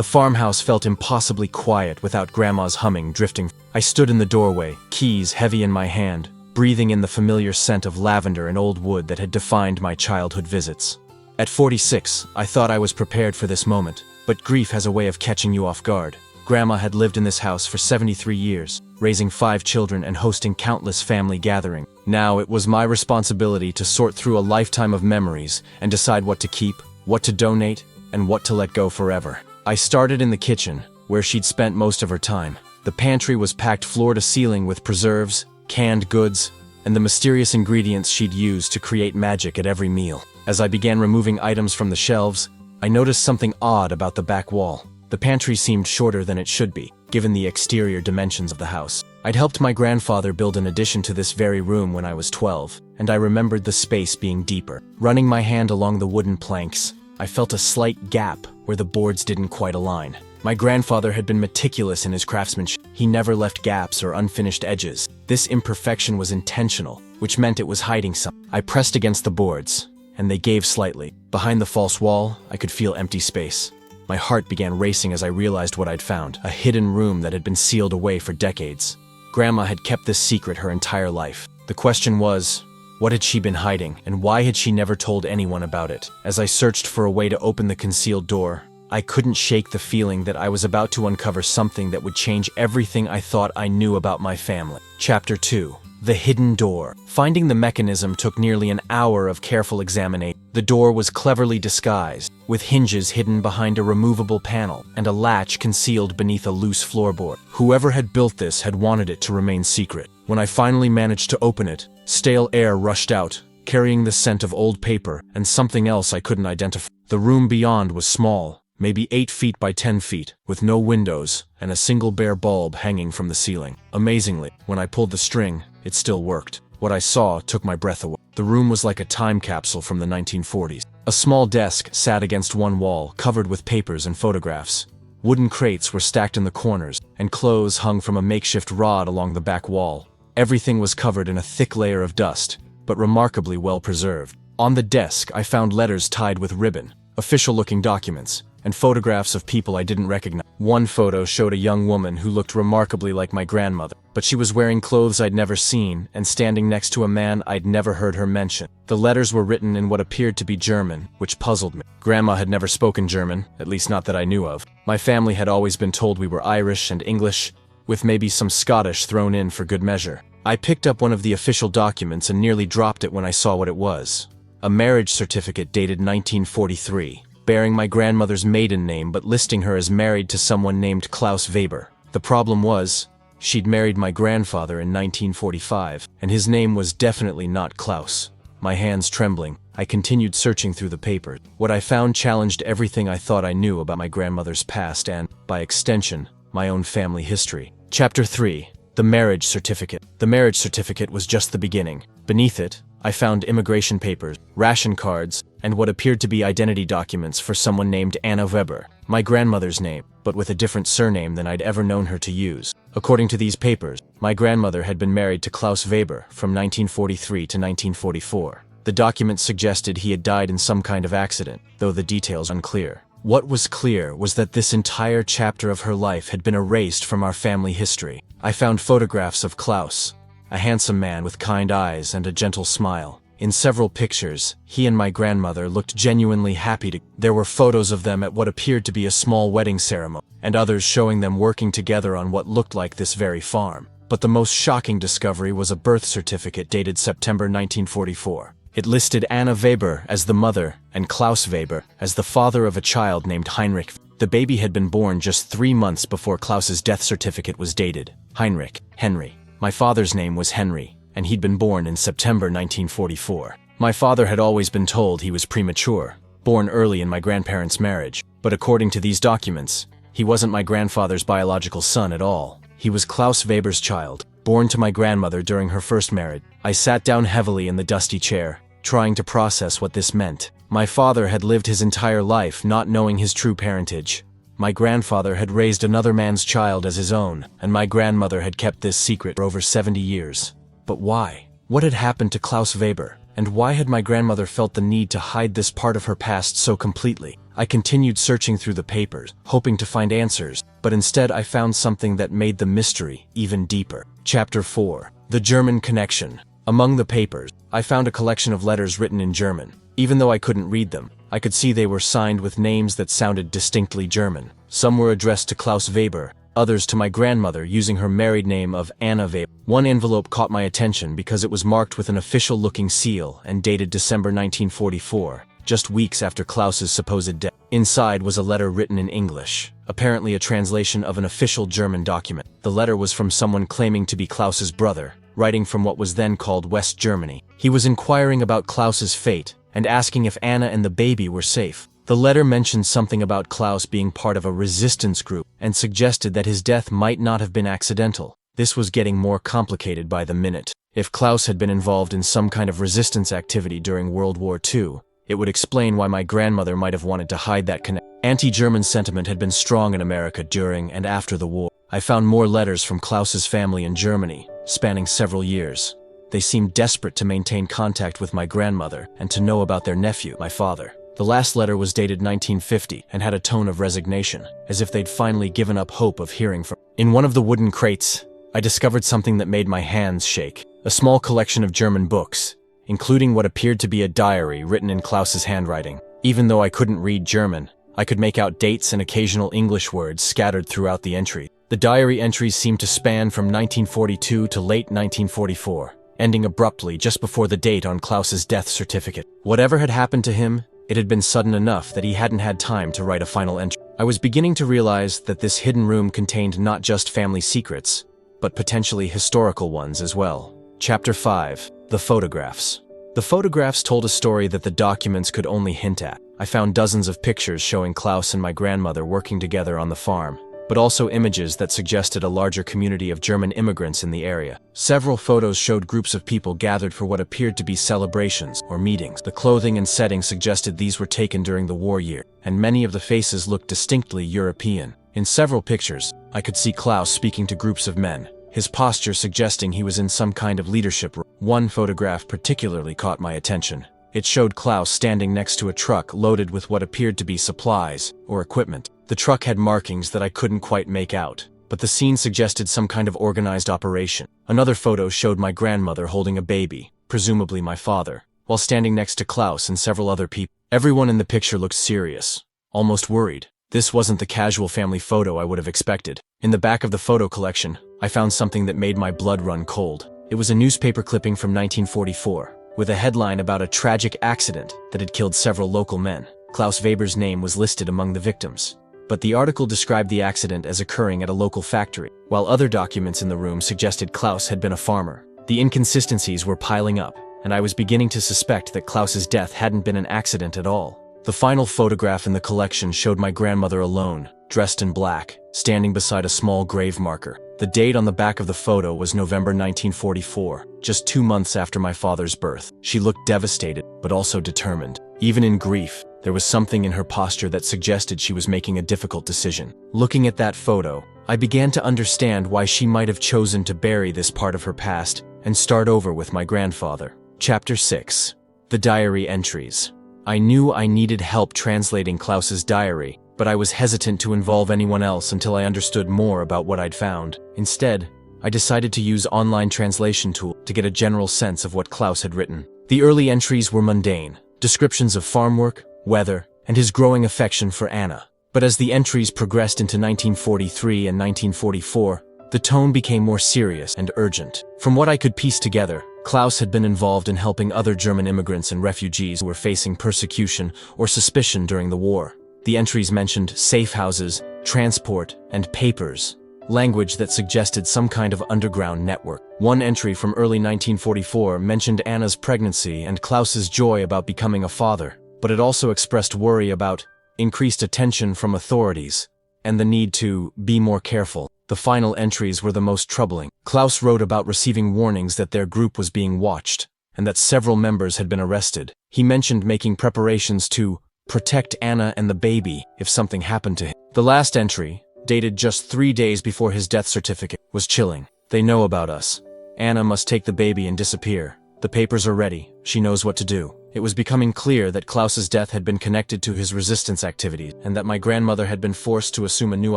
The farmhouse felt impossibly quiet without Grandma's humming drifting. I stood in the doorway, keys heavy in my hand, breathing in the familiar scent of lavender and old wood that had defined my childhood visits. At 46, I thought I was prepared for this moment, but grief has a way of catching you off guard. Grandma had lived in this house for 73 years, raising 5 children and hosting countless family gatherings. Now it was my responsibility to sort through a lifetime of memories and decide what to keep, what to donate, and what to let go forever. I started in the kitchen, where she'd spent most of her time. The pantry was packed floor to ceiling with preserves, canned goods, and the mysterious ingredients she'd used to create magic at every meal. As I began removing items from the shelves, I noticed something odd about the back wall. The pantry seemed shorter than it should be, given the exterior dimensions of the house. I'd helped my grandfather build an addition to this very room when I was 12, and I remembered the space being deeper. Running my hand along the wooden planks, I felt a slight gap where the boards didn't quite align. My grandfather had been meticulous in his craftsmanship. He never left gaps or unfinished edges. This imperfection was intentional, which meant it was hiding something. I pressed against the boards, and they gave slightly. Behind the false wall, I could feel empty space. My heart began racing as I realized what I'd found, a hidden room that had been sealed away for decades. Grandma had kept this secret her entire life. The question was, what had she been hiding, and why had she never told anyone about it? As I searched for a way to open the concealed door, I couldn't shake the feeling that I was about to uncover something that would change everything I thought I knew about my family. Chapter 2. The Hidden Door. Finding the mechanism took nearly an hour of careful examination. The door was cleverly disguised, with hinges hidden behind a removable panel and a latch concealed beneath a loose floorboard. Whoever had built this had wanted it to remain secret. When I finally managed to open it, stale air rushed out, carrying the scent of old paper and something else I couldn't identify. The room beyond was small, maybe 8 feet by 10 feet, with no windows and a single bare bulb hanging from the ceiling. Amazingly, when I pulled the string, it still worked. What I saw took my breath away. The room was like a time capsule from the 1940s. A small desk sat against one wall, covered with papers and photographs. Wooden crates were stacked in the corners, and clothes hung from a makeshift rod along the back wall. Everything was covered in a thick layer of dust, but remarkably well preserved. On the desk, I found letters tied with ribbon, official-looking documents, and photographs of people I didn't recognize. One photo showed a young woman who looked remarkably like my grandmother, but she was wearing clothes I'd never seen and standing next to a man I'd never heard her mention. The letters were written in what appeared to be German, which puzzled me. Grandma had never spoken German, at least not that I knew of. My family had always been told we were Irish and English, with maybe some Scottish thrown in for good measure. I picked up one of the official documents and nearly dropped it when I saw what it was. A marriage certificate dated 1943. Bearing my grandmother's maiden name but listing her as married to someone named Klaus Weber. The problem was, she'd married my grandfather in 1945, and his name was definitely not Klaus. My hands trembling, I continued searching through the papers. What I found challenged everything I thought I knew about my grandmother's past and, by extension, my own family history. Chapter 3. The Marriage Certificate. The marriage certificate was just the beginning. Beneath it, I found immigration papers, ration cards, and what appeared to be identity documents for someone named Anna Weber, my grandmother's name, but with a different surname than I'd ever known her to use. According to these papers, my grandmother had been married to Klaus Weber from 1943 to 1944. The documents suggested he had died in some kind of accident, though the details unclear. What was clear was that this entire chapter of her life had been erased from our family history. I found photographs of Klaus, a handsome man with kind eyes and a gentle smile. In several pictures, he and my grandmother looked genuinely happy. There were photos of them at what appeared to be a small wedding ceremony, and others showing them working together on what looked like this very farm. But the most shocking discovery was a birth certificate dated September 1944. It listed Anna Weber as the mother and Klaus Weber as the father of a child named Heinrich. The baby had been born just 3 months before Klaus's death certificate was dated. Heinrich, Henry. My father's name was Henry, and he'd been born in September 1944. My father had always been told he was premature, born early in my grandparents' marriage. But according to these documents, he wasn't my grandfather's biological son at all. He was Klaus Weber's child, born to my grandmother during her first marriage. I sat down heavily in the dusty chair, trying to process what this meant. My father had lived his entire life not knowing his true parentage. My grandfather had raised another man's child as his own, and my grandmother had kept this secret for over 70 years. But why? What had happened to Klaus Weber? And why had my grandmother felt the need to hide this part of her past so completely? I continued searching through the papers, hoping to find answers, but instead I found something that made the mystery even deeper. Chapter 4. The German Connection. Among the papers, I found a collection of letters written in German. Even though I couldn't read them, I could see they were signed with names that sounded distinctly German. Some were addressed to Klaus Weber, others to my grandmother using her married name of Anna Weber. One envelope caught my attention because it was marked with an official-looking seal and dated December 1944, just weeks after Klaus's supposed death. Inside was a letter written in English, apparently a translation of an official German document. The letter was from someone claiming to be Klaus's brother, writing from what was then called West Germany. He was inquiring about Klaus's fate and asking if Anna and the baby were safe. The letter mentioned something about Klaus being part of a resistance group and suggested that his death might not have been accidental. This was getting more complicated by the minute. If Klaus had been involved in some kind of resistance activity during World War II, it would explain why my grandmother might have wanted to hide that connection. Anti-German sentiment had been strong in America during and after the war. I found more letters from Klaus's family in Germany, spanning several years. They seemed desperate to maintain contact with my grandmother and to know about their nephew, my father. The last letter was dated 1950 and had a tone of resignation, as if they'd finally given up hope of hearing from. In one of the wooden crates, I discovered something that made my hands shake. A small collection of German books, including what appeared to be a diary written in Klaus's handwriting. Even though I couldn't read German, I could make out dates and occasional English words scattered throughout the entry. The diary entries seemed to span from 1942 to late 1944, ending abruptly just before the date on Klaus's death certificate. Whatever had happened to him, it had been sudden enough that he hadn't had time to write a final entry. I was beginning to realize that this hidden room contained not just family secrets, but potentially historical ones as well. Chapter 5. The Photographs. The photographs told a story that the documents could only hint at. I found dozens of pictures showing Klaus and my grandmother working together on the farm, but also images that suggested a larger community of German immigrants in the area. Several photos showed groups of people gathered for what appeared to be celebrations or meetings. The clothing and setting suggested these were taken during the war year, and many of the faces looked distinctly European. In several pictures, I could see Klaus speaking to groups of men, his posture suggesting he was in some kind of leadership role. One photograph particularly caught my attention. It showed Klaus standing next to a truck loaded with what appeared to be supplies or equipment. The truck had markings that I couldn't quite make out, but the scene suggested some kind of organized operation. Another photo showed my grandmother holding a baby, presumably my father, while standing next to Klaus and several other people. Everyone in the picture looked serious, almost worried. This wasn't the casual family photo I would have expected. In the back of the photo collection, I found something that made my blood run cold. It was a newspaper clipping from 1944, with a headline about a tragic accident that had killed several local men. Klaus Weber's name was listed among the victims, but the article described the accident as occurring at a local factory, while other documents in the room suggested Klaus had been a farmer. The inconsistencies were piling up, and I was beginning to suspect that Klaus's death hadn't been an accident at all. The final photograph in the collection showed my grandmother alone, dressed in black, standing beside a small grave marker. The date on the back of the photo was November 1944, just 2 months after my father's birth. She looked devastated, but also determined. Even in grief, there was something in her posture that suggested she was making a difficult decision. Looking at that photo, I began to understand why she might have chosen to bury this part of her past and start over with my grandfather. Chapter 6. The Diary Entries. I knew I needed help translating Klaus's diary, but I was hesitant to involve anyone else until I understood more about what I'd found. Instead, I decided to use online translation tool to get a general sense of what Klaus had written. The early entries were mundane, descriptions of farm work, weather, and his growing affection for Anna. But as the entries progressed into 1943 and 1944, the tone became more serious and urgent. From what I could piece together, Klaus had been involved in helping other German immigrants and refugees who were facing persecution or suspicion during the war. The entries mentioned safe houses, transport, and papers, language that suggested some kind of underground network. One entry from early 1944 mentioned Anna's pregnancy and Klaus's joy about becoming a father, but it also expressed worry about increased attention from authorities and the need to be more careful. The final entries were the most troubling. Klaus wrote about receiving warnings that their group was being watched and that several members had been arrested. He mentioned making preparations to protect Anna and the baby if something happened to him. The last entry, dated just 3 days before his death certificate, was chilling. They know about us. Anna must take the baby and disappear. The papers are ready. She knows what to do. It was becoming clear that Klaus's death had been connected to his resistance activities, and that my grandmother had been forced to assume a new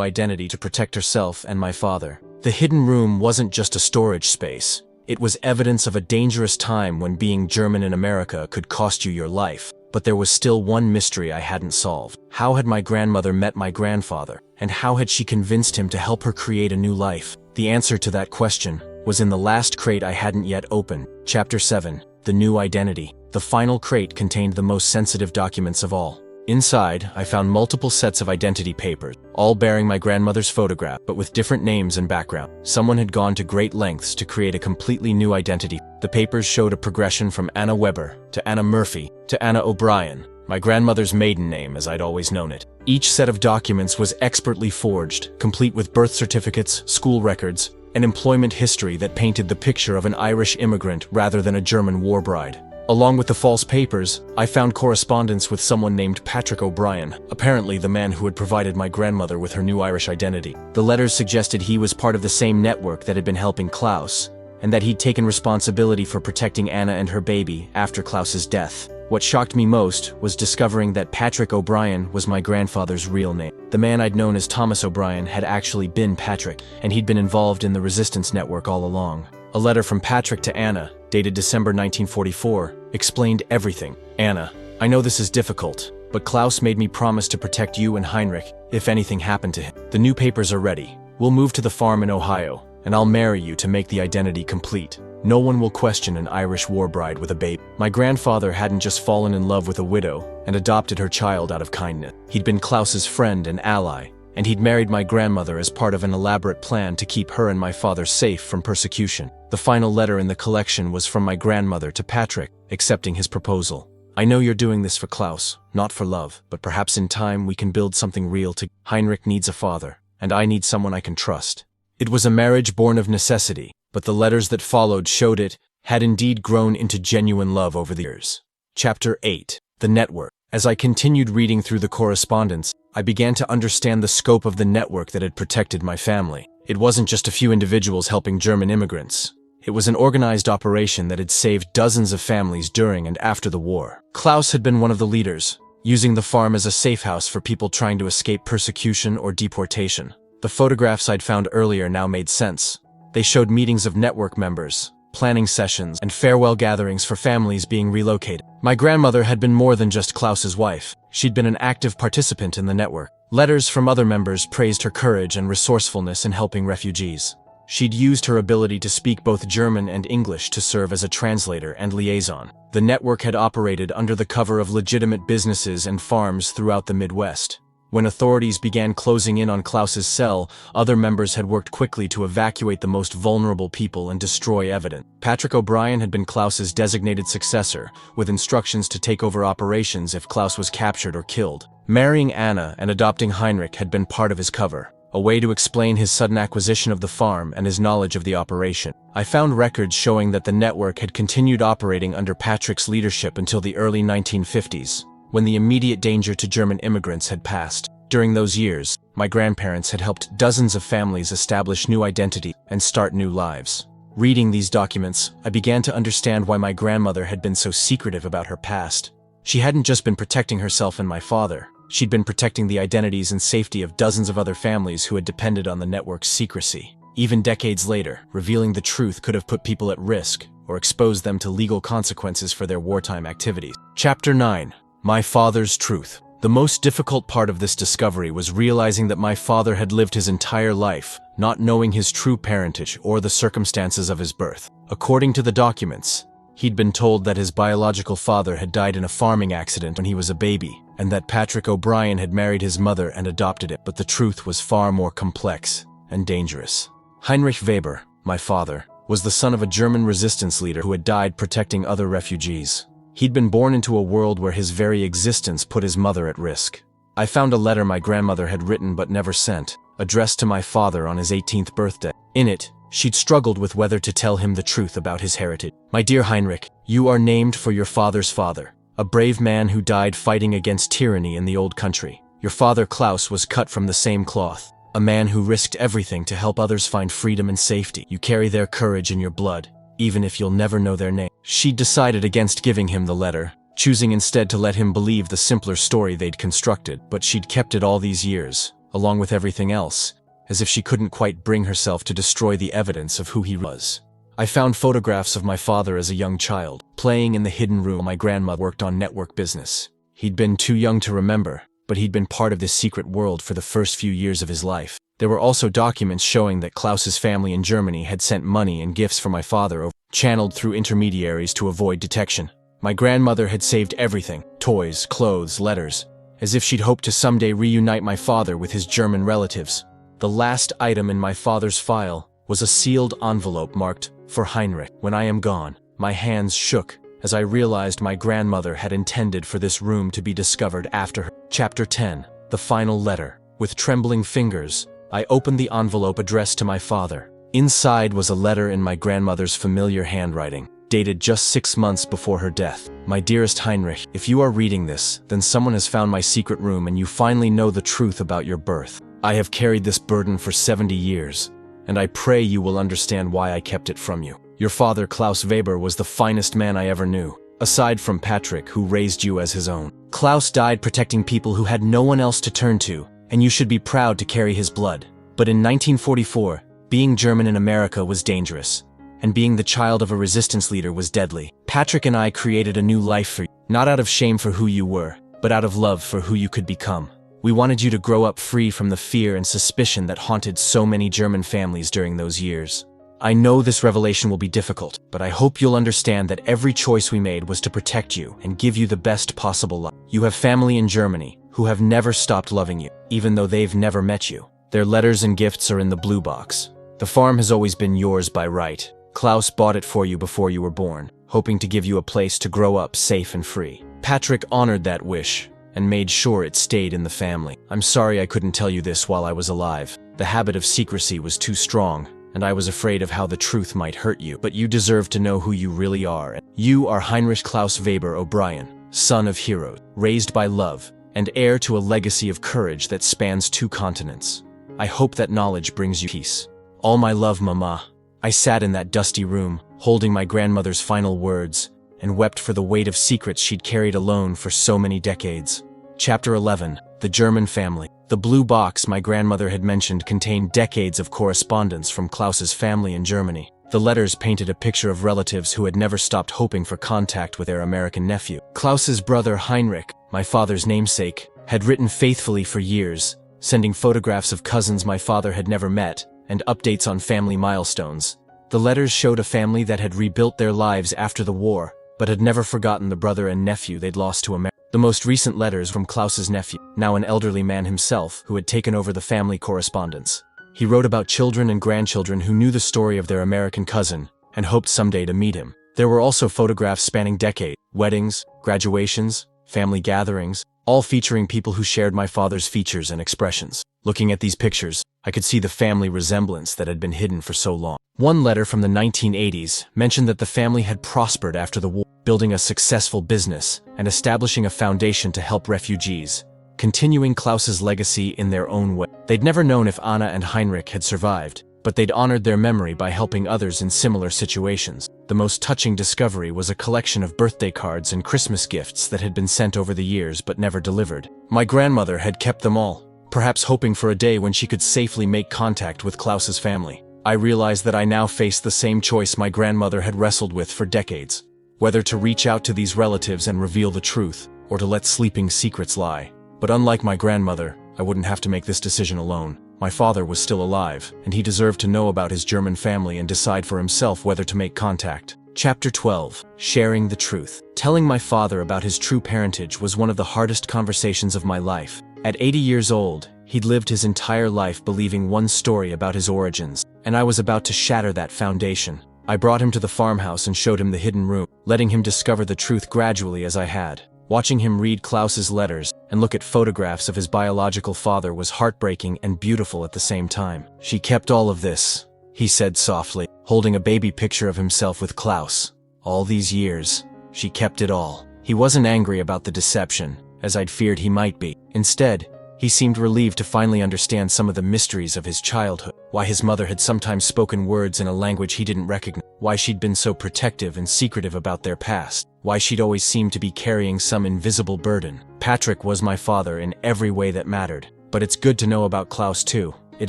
identity to protect herself and my father. The hidden room wasn't just a storage space. It was evidence of a dangerous time when being German in America could cost you your life. But there was still one mystery I hadn't solved. How had my grandmother met my grandfather? And how had she convinced him to help her create a new life? The answer to that question was in the last crate I hadn't yet opened. Chapter 7. The New Identity. The final crate contained the most sensitive documents of all. Inside, I found multiple sets of identity papers, all bearing my grandmother's photograph, but with different names and background. Someone had gone to great lengths to create a completely new identity. The papers showed a progression from Anna Weber to Anna Murphy to Anna O'Brien, my grandmother's maiden name as I'd always known it. Each set of documents was expertly forged, complete with birth certificates, school records, and employment history that painted the picture of an Irish immigrant rather than a German war bride. Along with the false papers, I found correspondence with someone named Patrick O'Brien, apparently the man who had provided my grandmother with her new Irish identity. The letters suggested he was part of the same network that had been helping Klaus, and that he'd taken responsibility for protecting Anna and her baby after Klaus's death. What shocked me most was discovering that Patrick O'Brien was my grandfather's real name. The man I'd known as Thomas O'Brien had actually been Patrick, and he'd been involved in the resistance network all along. A letter from Patrick to Anna, dated December 1944, explained everything. Anna, I know this is difficult, but Klaus made me promise to protect you and Heinrich if anything happened to him. The new papers are ready. We'll move to the farm in Ohio, and I'll marry you to make the identity complete. No one will question an Irish war bride with a baby. My grandfather hadn't just fallen in love with a widow and adopted her child out of kindness. He'd been Klaus's friend and ally, and he'd married my grandmother as part of an elaborate plan to keep her and my father safe from persecution. The final letter in the collection was from my grandmother to Patrick, accepting his proposal. I know you're doing this for Klaus, not for love, but perhaps in time we can build something real together. Heinrich needs a father, and I need someone I can trust. It was a marriage born of necessity, but the letters that followed showed it had indeed grown into genuine love over the years. Chapter 8. The Network. As I continued reading through the correspondence, I began to understand the scope of the network that had protected my family. It wasn't just a few individuals helping German immigrants. It was an organized operation that had saved dozens of families during and after the war. Klaus had been one of the leaders, using the farm as a safe house for people trying to escape persecution or deportation. The photographs I'd found earlier now made sense. They showed meetings of network members, planning sessions, and farewell gatherings for families being relocated. My grandmother had been more than just Klaus's wife. She'd been an active participant in the network. Letters from other members praised her courage and resourcefulness in helping refugees. She'd used her ability to speak both German and English to serve as a translator and liaison. The network had operated under the cover of legitimate businesses and farms throughout the Midwest. When authorities began closing in on Klaus's cell, other members had worked quickly to evacuate the most vulnerable people and destroy evidence. Patrick O'Brien had been Klaus's designated successor, with instructions to take over operations if Klaus was captured or killed. Marrying Anna and adopting Heinrich had been part of his cover, a way to explain his sudden acquisition of the farm and his knowledge of the operation. I found records showing that the network had continued operating under Patrick's leadership until the early 1950s. When the immediate danger to German immigrants had passed. During those years, my grandparents had helped dozens of families establish new identity and start new lives. Reading these documents, I began to understand why my grandmother had been so secretive about her past. She hadn't just been protecting herself and my father. She'd been protecting the identities and safety of dozens of other families who had depended on the network's secrecy. Even decades later, revealing the truth could have put people at risk or exposed them to legal consequences for their wartime activities. Chapter 9. My father's truth. The most difficult part of this discovery was realizing that my father had lived his entire life, not knowing his true parentage or the circumstances of his birth. According to the documents, he'd been told that his biological father had died in a farming accident when he was a baby, and that Patrick O'Brien had married his mother and adopted it. But the truth was far more complex and dangerous. Heinrich Weber, my father, was the son of a German resistance leader who had died protecting other refugees. He'd been born into a world where his very existence put his mother at risk. I found a letter my grandmother had written but never sent, addressed to my father on his 18th birthday. In it, she'd struggled with whether to tell him the truth about his heritage. My dear Heinrich, you are named for your father's father, a brave man who died fighting against tyranny in the old country. Your father Klaus was cut from the same cloth, a man who risked everything to help others find freedom and safety. You carry their courage in your blood. even if you'll never know their name. She decided against giving him the letter, choosing instead to let him believe the simpler story they'd constructed. But she'd kept it all these years, along with everything else, as if she couldn't quite bring herself to destroy the evidence of who he was. I found photographs of my father as a young child, playing in the hidden room. My grandmother worked on network business. He'd been too young to remember, but he'd been part of this secret world for the first few years of his life. There were also documents showing that Klaus's family in Germany had sent money and gifts for my father, channeled through intermediaries to avoid detection. My grandmother had saved everything: toys, clothes, letters, as if she'd hoped to someday reunite my father with his German relatives. The last item in my father's file was a sealed envelope marked, "For Heinrich." When I am gone, my hands shook as I realized my grandmother had intended for this room to be discovered after her. Chapter 10. The Final Letter. With trembling fingers, I opened the envelope addressed to my father. Inside was a letter in my grandmother's familiar handwriting, dated just 6 months before her death. "My dearest Heinrich, if you are reading this, then someone has found my secret room and you finally know the truth about your birth. I have carried this burden for 70 years, and I pray you will understand why I kept it from you. Your father, Klaus Weber, was the finest man I ever knew, aside from Patrick, who raised you as his own. Klaus died protecting people who had no one else to turn to, and you should be proud to carry his blood. But in 1944, being German in America was dangerous, and being the child of a resistance leader was deadly. Patrick and I created a new life for you, not out of shame for who you were, but out of love for who you could become. We wanted you to grow up free from the fear and suspicion that haunted so many German families during those years. I know this revelation will be difficult, but I hope you'll understand that every choice we made was to protect you and give you the best possible life. You have family in Germany who have never stopped loving you, even though they've never met you. Their letters and gifts are in the blue box. The farm has always been yours by right. Klaus bought it for you before you were born, hoping to give you a place to grow up safe and free. Patrick honored that wish and made sure it stayed in the family. I'm sorry I couldn't tell you this while I was alive. The habit of secrecy was too strong, and I was afraid of how the truth might hurt you. But you deserve to know who you really are. You are Heinrich Klaus Weber O'Brien, son of heroes, raised by love, and heir to a legacy of courage that spans 2 continents. I hope that knowledge brings you peace. All my love, Mama." I sat in that dusty room, holding my grandmother's final words, and wept for the weight of secrets she'd carried alone for so many decades. Chapter 11. The German Family. The blue box my grandmother had mentioned contained decades of correspondence from Klaus's family in Germany. The letters painted a picture of relatives who had never stopped hoping for contact with their American nephew. Klaus's brother Heinrich, my father's namesake, had written faithfully for years, sending photographs of cousins my father had never met, and updates on family milestones. The letters showed a family that had rebuilt their lives after the war, but had never forgotten the brother and nephew they'd lost to America. The most recent letters from Klaus's nephew, now an elderly man himself, who had taken over the family correspondence. He wrote about children and grandchildren who knew the story of their American cousin, and hoped someday to meet him. There were also photographs spanning decades, weddings, graduations, family gatherings, all featuring people who shared my father's features and expressions. Looking at these pictures, I could see the family resemblance that had been hidden for so long. One letter from the 1980s mentioned that the family had prospered after the war, building a successful business and establishing a foundation to help refugees, continuing Klaus's legacy in their own way. They'd never known if Anna and Heinrich had survived, but they'd honored their memory by helping others in similar situations. The most touching discovery was a collection of birthday cards and Christmas gifts that had been sent over the years but never delivered. My grandmother had kept them all, perhaps hoping for a day when she could safely make contact with Klaus's family. I realized that I now faced the same choice my grandmother had wrestled with for decades, whether to reach out to these relatives and reveal the truth, or to let sleeping secrets lie. But unlike my grandmother, I wouldn't have to make this decision alone. My father was still alive, and he deserved to know about his German family and decide for himself whether to make contact. Chapter 12. Sharing the Truth. Telling my father about his true parentage was one of the hardest conversations of my life. At 80 years old, he'd lived his entire life believing one story about his origins, and I was about to shatter that foundation. I brought him to the farmhouse and showed him the hidden room, letting him discover the truth gradually as I had. Watching him read Klaus's letters and look at photographs of his biological father was heartbreaking and beautiful at the same time. "She kept all of this," he said softly, holding a baby picture of himself with Klaus. "All these years, she kept it all." He wasn't angry about the deception, as I'd feared he might be. Instead, he He seemed relieved to finally understand some of the mysteries of his childhood, why his mother had sometimes spoken words in a language he didn't recognize, why she'd been so protective and secretive about their past, why she'd always seemed to be carrying some invisible burden. Patrick was my father in every way that mattered, but it's good to know about Klaus too. It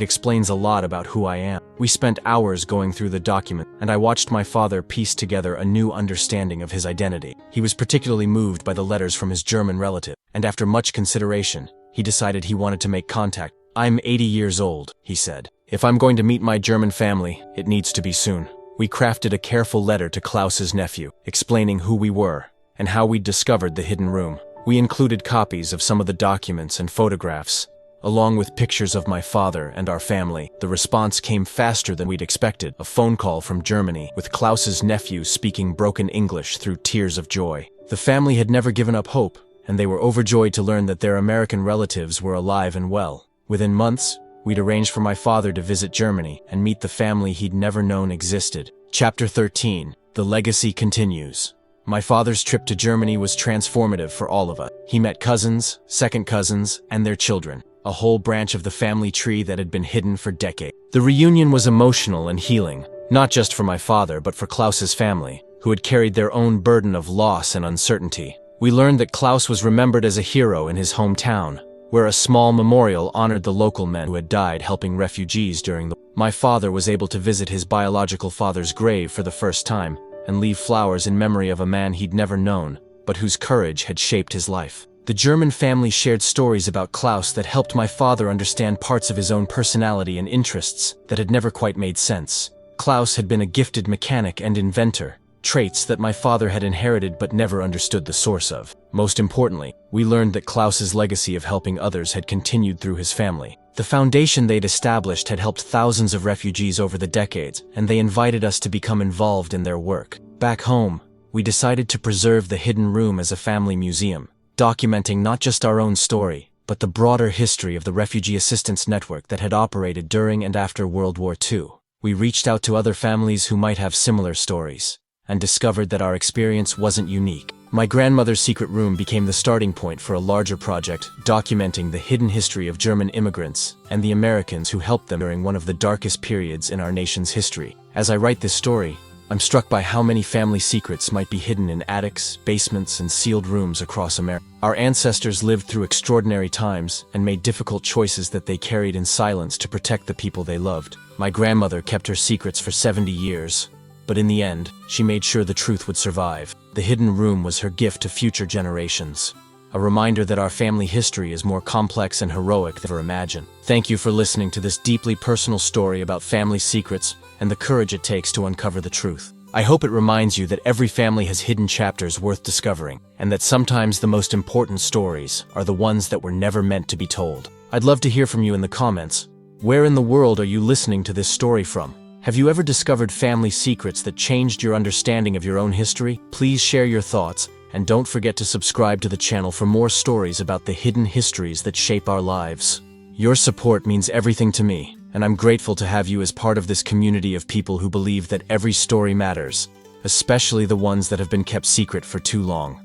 explains a lot about who I am. We spent hours going through the document, and I watched my father piece together a new understanding of his identity. He was particularly moved by the letters from his German relative, and after much consideration, he decided he wanted to make contact. "I'm 80 years old," he said. "If I'm going to meet my German family, it needs to be soon." We crafted a careful letter to Klaus's nephew, explaining who we were and how we'd discovered the hidden room. We included copies of some of the documents and photographs, along with pictures of my father and our family. The response came faster than we'd expected. A phone call from Germany, with Klaus's nephew speaking broken English through tears of joy. The family had never given up hope, and they were overjoyed to learn that their American relatives were alive and well. Within months, we'd arranged for my father to visit Germany and meet the family he'd never known existed. Chapter 13. The Legacy Continues. My father's trip to Germany was transformative for all of us. He met cousins, second cousins, and their children, a whole branch of the family tree that had been hidden for decades. The reunion was emotional and healing, not just for my father but for Klaus's family, who had carried their own burden of loss and uncertainty. We learned that Klaus was remembered as a hero in his hometown, where a small memorial honored the local men who had died helping refugees during the war. My father was able to visit his biological father's grave for the first time and leave flowers in memory of a man he'd never known, but whose courage had shaped his life. The German family shared stories about Klaus that helped my father understand parts of his own personality and interests that had never quite made sense. Klaus had been a gifted mechanic and inventor, traits that my father had inherited but never understood the source of. Most importantly, we learned that Klaus's legacy of helping others had continued through his family. The foundation they'd established had helped thousands of refugees over the decades, and they invited us to become involved in their work. Back home, we decided to preserve the hidden room as a family museum, documenting not just our own story, but the broader history of the refugee assistance network that had operated during and after World War II. We reached out to other families who might have similar stories, and discovered that our experience wasn't unique. My grandmother's secret room became the starting point for a larger project documenting the hidden history of German immigrants and the Americans who helped them during one of the darkest periods in our nation's history. As I write this story, I'm struck by how many family secrets might be hidden in attics, basements, and sealed rooms across America. Our ancestors lived through extraordinary times and made difficult choices that they carried in silence to protect the people they loved. My grandmother kept her secrets for 70 years, but in the end, she made sure the truth would survive. The hidden room was her gift to future generations, a reminder that our family history is more complex and heroic than ever imagined. Thank you for listening to this deeply personal story about family secrets and the courage it takes to uncover the truth. I hope it reminds you that every family has hidden chapters worth discovering, and that sometimes the most important stories are the ones that were never meant to be told. I'd love to hear from you in the comments. Where in the world are you listening to this story from? Have you ever discovered family secrets that changed your understanding of your own history? Please share your thoughts, and don't forget to subscribe to the channel for more stories about the hidden histories that shape our lives. Your support means everything to me, and I'm grateful to have you as part of this community of people who believe that every story matters, especially the ones that have been kept secret for too long.